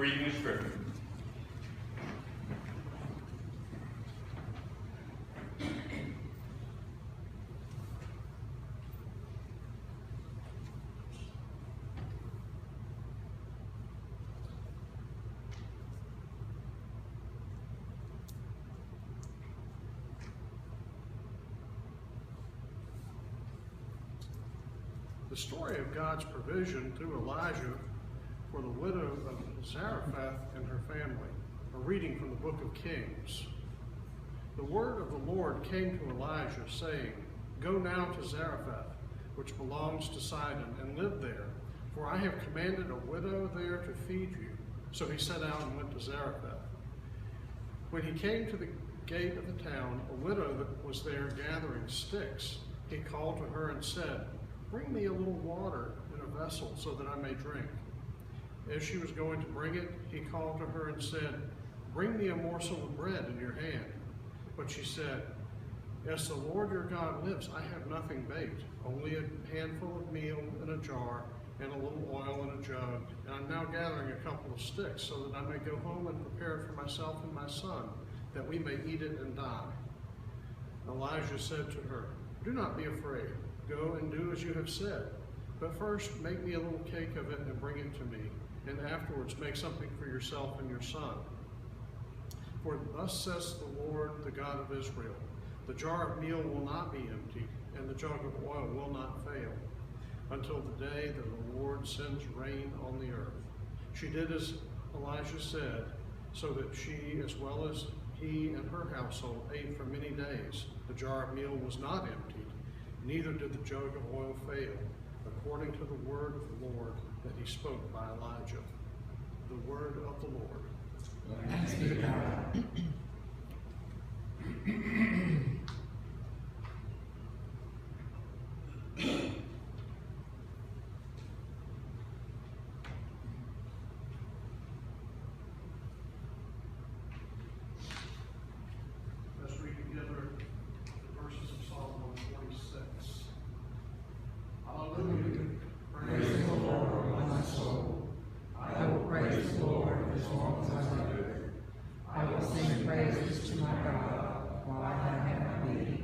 reading of Scripture. The story of God's provision through Elijah for the widow of Zarephath and her family. A reading from the book of Kings. The word of the Lord came to Elijah, saying, Go now to Zarephath, which belongs to Sidon, and live there, for I have commanded a widow there to feed you. So he set out and went to Zarephath. When he came to the gate of the town, a widow that was there gathering sticks, he called to her and said, Bring me a little water in a vessel so that I may drink. As she was going to bring it, he called to her and said, Bring me a morsel of bread in your hand. But she said, As the Lord your God lives, I have nothing baked, only a handful of meal in a jar and a little oil in a jug. And I'm now gathering a couple of sticks so that I may go home and prepare it for myself and my son, that we may eat it and die. Elijah said to her, Do not be afraid. Go and do as you have said. But first make me a little cake of it and bring it to me, and afterwards make something for yourself and your son. For thus says the Lord, the God of Israel, the jar of meal will not be empty, and the jug of oil will not fail, until the day that the Lord sends rain on the earth. She did as Elijah said, so that she, as well as he and her household, ate for many days. The jar of meal was not emptied, neither did the jug of oil fail, according to the word of the Lord that he spoke by Elijah. The word of the Lord. Thanks be to God. Let's read together the verses of Psalm 146. Hallelujah. Praise the Lord, my soul. I will praise the Lord as long as I live. I will sing praises to my God while I have being.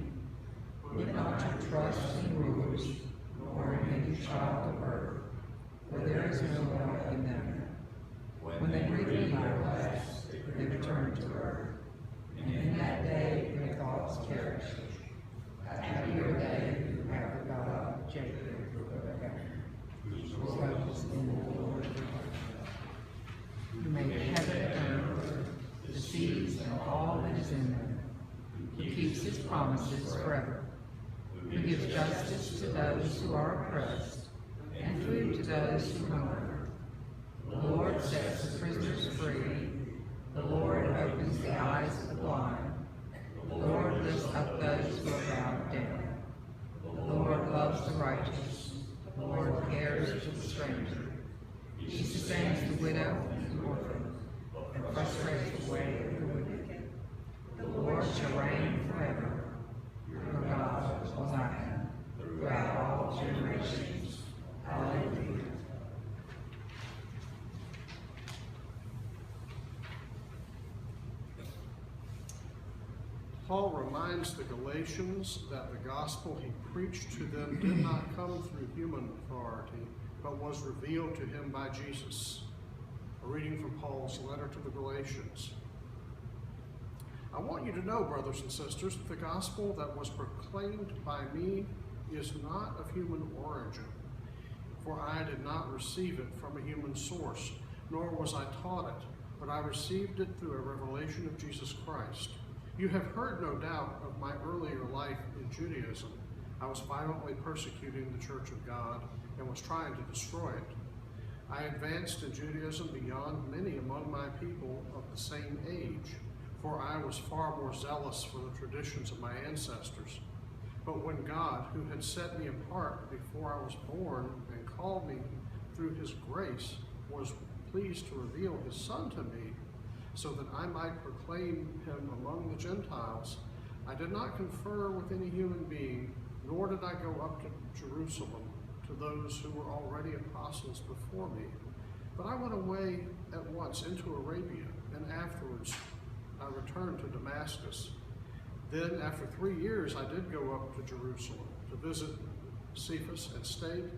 Put not your trust in rulers, nor in any child of earth, for there is no help in them. When they breathe their last, they return to earth, and in that day their thoughts perish. Happy are they who have the God of Jacob for their God, whose love is in the Lord. Who made heaven and earth, the seas and all that is in them, who keeps his promises forever, who gives justice to those who are oppressed, and food to those who hunger. The Lord sets the prisoners free. The Lord opens the eyes of the blind. The Lord lifts up those who are bowed down. The Lord loves the righteous. The Lord cares for the stranger. He sustains the widow and the orphan, and frustrates the way of the wicked. The Lord shall reign forever. Your God, O Zion, throughout all generations. Hallelujah. Paul reminds the Galatians that the gospel he preached to them did not come through human authority, but was revealed to him by Jesus. A reading from Paul's letter to the Galatians. I want you to know, brothers and sisters, that the gospel that was proclaimed by me is not of human origin, for I did not receive it from a human source, nor was I taught it, but I received it through a revelation of Jesus Christ. You have heard, no doubt, of my earlier life in Judaism. I was violently persecuting the church of God and was trying to destroy it. I advanced in Judaism beyond many among my people of the same age, for I was far more zealous for the traditions of my ancestors. But when God, who had set me apart before I was born and called me through his grace, was pleased to reveal his Son to me, so that I might proclaim him among the Gentiles, I did not confer with any human being, nor did I go up to Jerusalem to those who were already apostles before me. But I went away at once into Arabia, and afterwards I returned to Damascus. Then, after 3 years, I did go up to Jerusalem to visit Cephas and stayed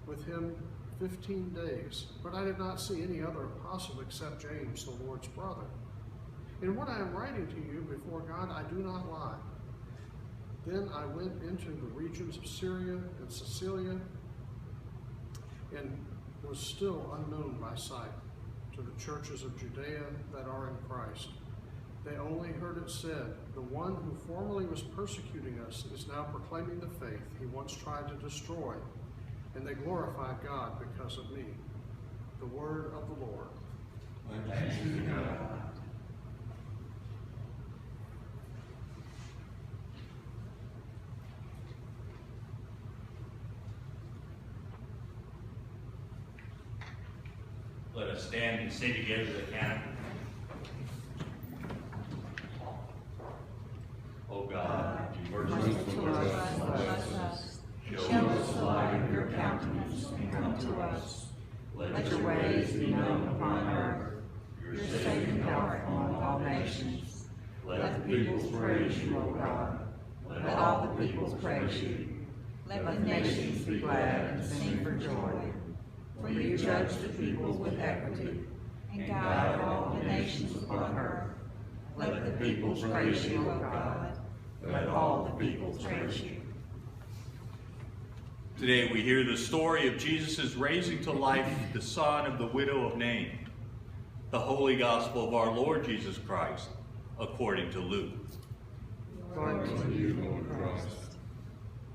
with him 15 days. But I did not see any other apostle except James, the Lord's brother. In what I am writing to you before God, I do not lie. Then I went into the regions of Syria and Cilicia, and was still unknown by sight to the churches of Judea that are in Christ. They only heard it said, the one who formerly was persecuting us is now proclaiming the faith he once tried to destroy, and they glorify God because of me. The word of the Lord. Thanks be to God. Let us stand and sing together the canon. O God, be merciful to us, bless us. Show us the light of your countenance, and come to us. Let your ways be known upon earth, your saving power among all nations. Let the peoples praise you, O God. Let all the peoples praise you. Let the nations be glad and sing for joy. For you judge the peoples with equity, and guide all the nations upon earth. Let the peoples praise you, O God. Let all the peoples praise you. Today we hear the story of Jesus' raising to life the son of the widow of Nain, the holy gospel of our Lord Jesus Christ, according to Luke. Glory to you, Lord Christ.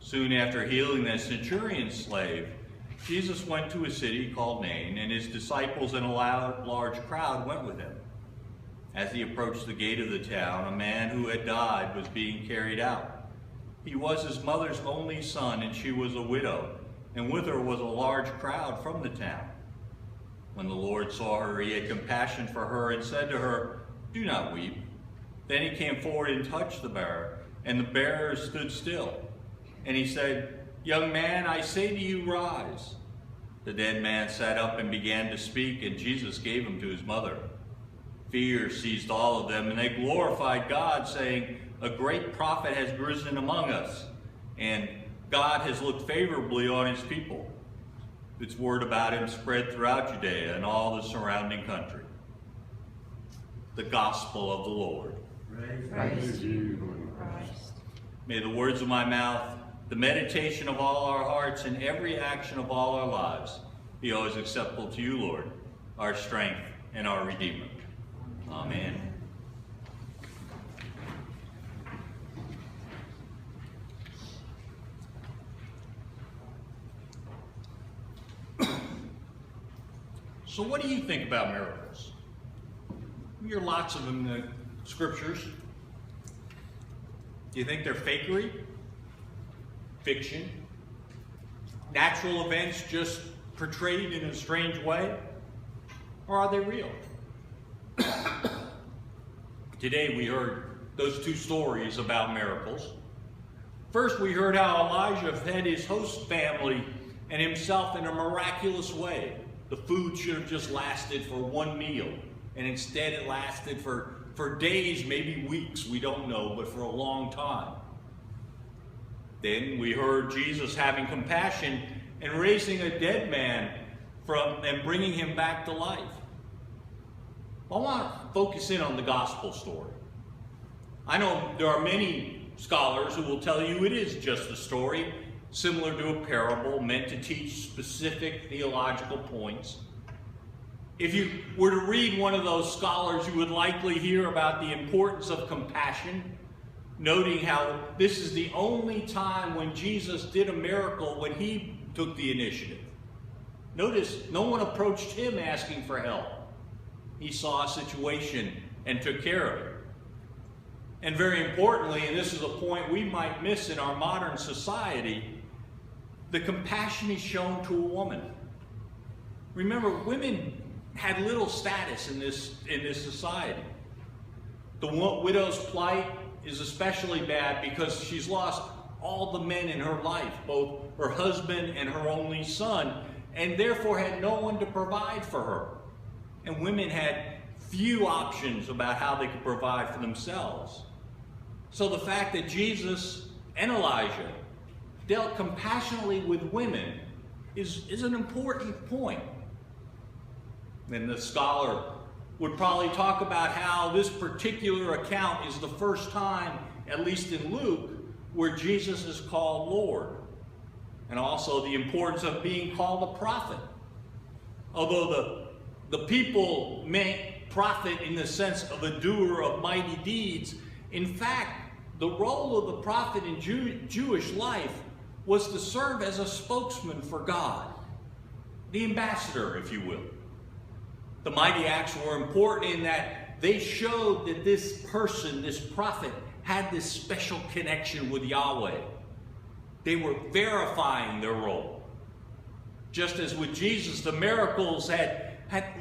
Soon after healing the centurion's slave, Jesus went to a city called Nain, and his disciples and a large crowd went with him. As he approached the gate of the town, a man who had died was being carried out. He was his mother's only son, and she was a widow, and with her was a large crowd from the town. When the Lord saw her, he had compassion for her and said to her, "Do not weep." Then he came forward and touched the bearer, and the bearer stood still. And he said, "Young man, I say to you, rise." The dead man sat up and began to speak, and Jesus gave him to his mother. Fear seized all of them, and they glorified God, saying, "A great prophet has risen among us, and God has looked favorably on his people." Its word about him spread throughout Judea and all the surrounding country. The Gospel of the Lord. Praise to you, Lord Christ. May the words of my mouth, the meditation of all our hearts, and every action of all our lives be always acceptable to you, Lord, our strength and our Redeemer. Amen. So what do you think about miracles? We hear lots of them in the scriptures. Do you think they're fakery? Fiction? Natural events just portrayed in a strange way? Or are they real? Today we heard those two stories about miracles. First, we heard how Elijah fed his host family and himself in a miraculous way. The food should have just lasted for one meal, and instead it lasted for days, maybe weeks, we don't know, but for a long time. Then we heard Jesus having compassion and raising a dead man and bringing him back to life. I want to focus in on the gospel story. I know there are many scholars who will tell you it is just a story, similar to a parable meant to teach specific theological points. If you were to read one of those scholars, you would likely hear about the importance of compassion, noting how this is the only time when Jesus did a miracle when he took the initiative. Notice, no one approached him asking for help. He saw a situation and took care of it. And very importantly, and this is a point we might miss in our modern society, the compassion is shown to a woman. Remember, women had little status in this society. The widow's plight is especially bad because she's lost all the men in her life, both her husband and her only son, and therefore had no one to provide for her. and women had few options about how they could provide for themselves. So the fact that Jesus and Elijah dealt compassionately with women is an important point. And the scholar would probably talk about how this particular account is the first time, at least in Luke, where Jesus is called Lord. And also the importance of being called a prophet. Although the people meant prophet in the sense of a doer of mighty deeds, in fact, the role of the prophet in Jewish life was to serve as a spokesman for God, the ambassador, if you will. The mighty acts were important in that they showed that this person, this prophet, had this special connection with Yahweh. They were verifying their role. Just as with Jesus, the miracles had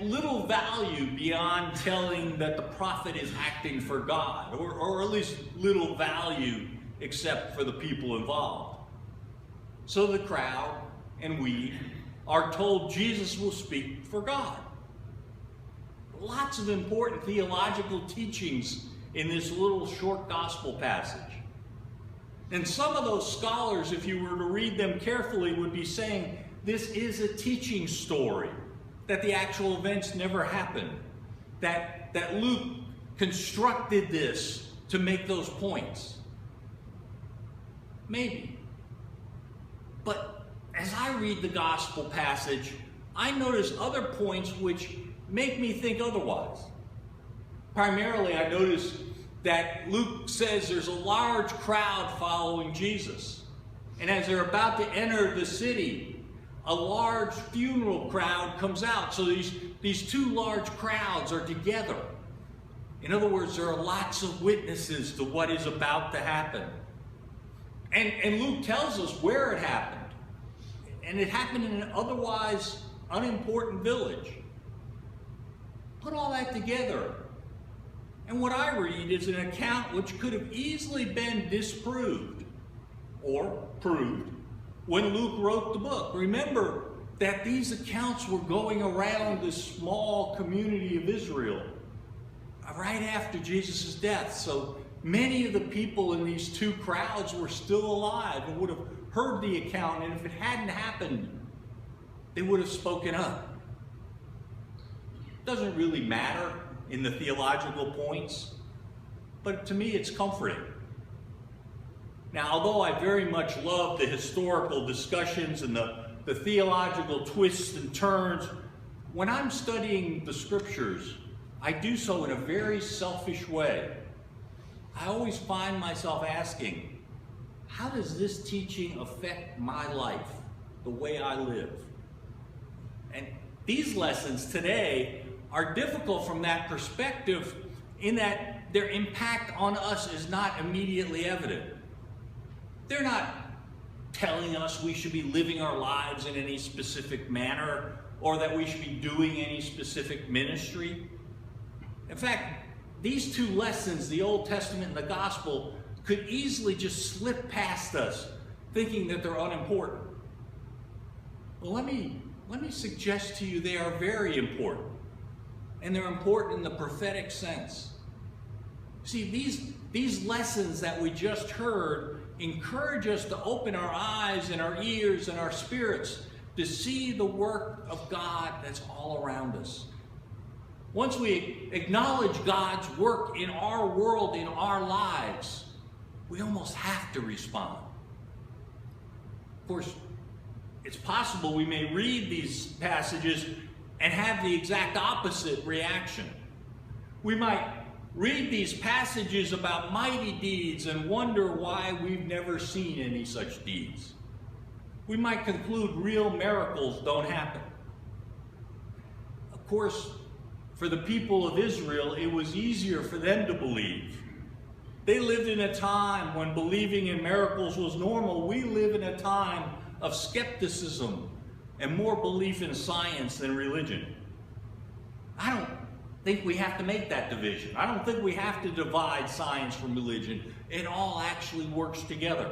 little value beyond telling that the prophet is acting for God, or at least little value except for the people involved. So the crowd and we are told Jesus will speak for God. Lots of important theological teachings in this little short gospel passage. And some of those scholars, if you were to read them carefully, would be saying this is a teaching story, that the actual events never happened, that Luke constructed this to make those points. Maybe. But as I read the gospel passage, I notice other points which make me think otherwise. Primarily, I notice that Luke says there's a large crowd following Jesus. And as they're about to enter the city, a large funeral crowd comes out. So these two large crowds are together. In other words, there are lots of witnesses to what is about to happen. And Luke tells us where it happened. And it happened in an otherwise unimportant village. Put all that together, and what I read is an account which could have easily been disproved or proved when Luke wrote the book. Remember that these accounts were going around this small community of Israel right after Jesus' death. So many of the people in these two crowds were still alive and would have heard the account, and if it hadn't happened, they would have spoken up. It doesn't really matter in the theological points, but to me it's comforting. Now, although I very much love the historical discussions and the theological twists and turns, when I'm studying the scriptures, I do so in a very selfish way. I always find myself asking, how does this teaching affect my life, the way I live? And these lessons today are difficult from that perspective in that their impact on us is not immediately evident. They're not telling us we should be living our lives in any specific manner or that we should be doing any specific ministry. In fact, these two lessons, the Old Testament and the Gospel, could easily just slip past us thinking that they're unimportant. Well, let me suggest to you they are very important. And they're important in the prophetic sense. See, these lessons that we just heard encourage us to open our eyes and our ears and our spirits to see the work of God that's all around us. Once we acknowledge God's work in our world, in our lives, we almost have to respond. Of course, it's possible we may read these passages and have the exact opposite reaction. We might read these passages about mighty deeds and wonder why we've never seen any such deeds. We might conclude real miracles don't happen. Of course, for the people of Israel, it was easier for them to believe. They lived in a time when believing in miracles was normal. We live in a time of skepticism and more belief in science than religion. I don't think we have to make that division. I don't think we have to divide science from religion. It all actually works together.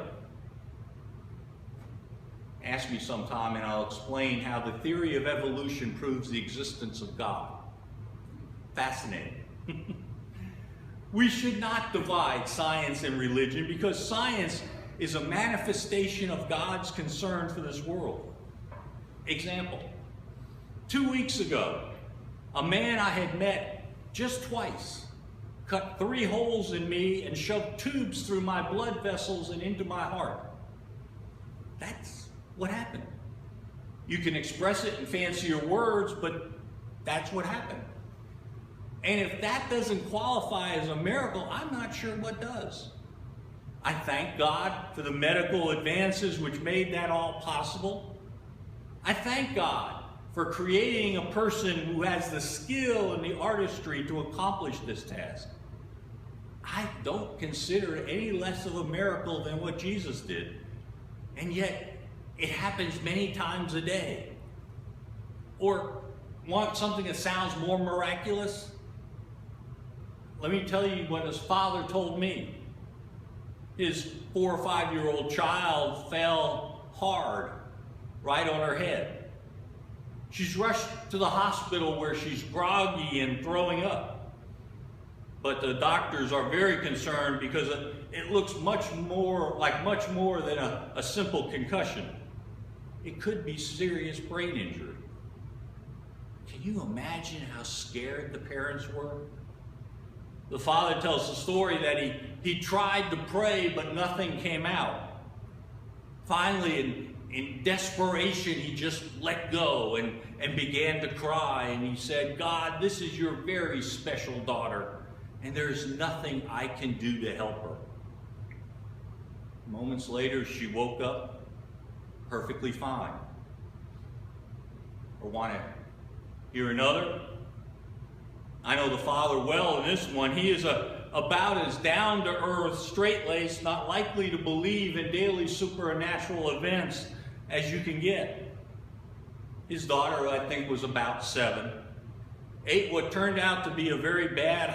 Ask me sometime and I'll explain how the theory of evolution proves the existence of God. Fascinating. We should not divide science and religion because science is a manifestation of God's concern for this world. Example, 2 weeks ago, a man I had met just twice cut 3 holes in me and shoved tubes through my blood vessels and into my heart. That's what happened. You can express it in fancier words, but that's what happened. And if that doesn't qualify as a miracle, I'm not sure what does. I thank God for the medical advances which made that all possible. I thank God for creating a person who has the skill and the artistry to accomplish this task. I don't consider it any less of a miracle than what Jesus did. And yet, it happens many times a day. Or, want something that sounds more miraculous? Let me tell you what his father told me. His 4 or 5-year-old child fell hard right on her head. She's rushed to the hospital where she's groggy and throwing up. But the doctors are very concerned because it looks much more than a simple concussion. It could be serious brain injury. Can you imagine how scared the parents were? The father tells the story that he tried to pray, but nothing came out. Finally, in desperation, he just let go and began to cry. And he said, God, this is your very special daughter, and there's nothing I can do to help her. Moments later, she woke up perfectly fine. Or want to hear another? I know the father well in this one. He is about as down-to-earth, straight-laced, not likely to believe in daily supernatural events as you can get. His daughter, I think, was about 7, ate what turned out to be a very bad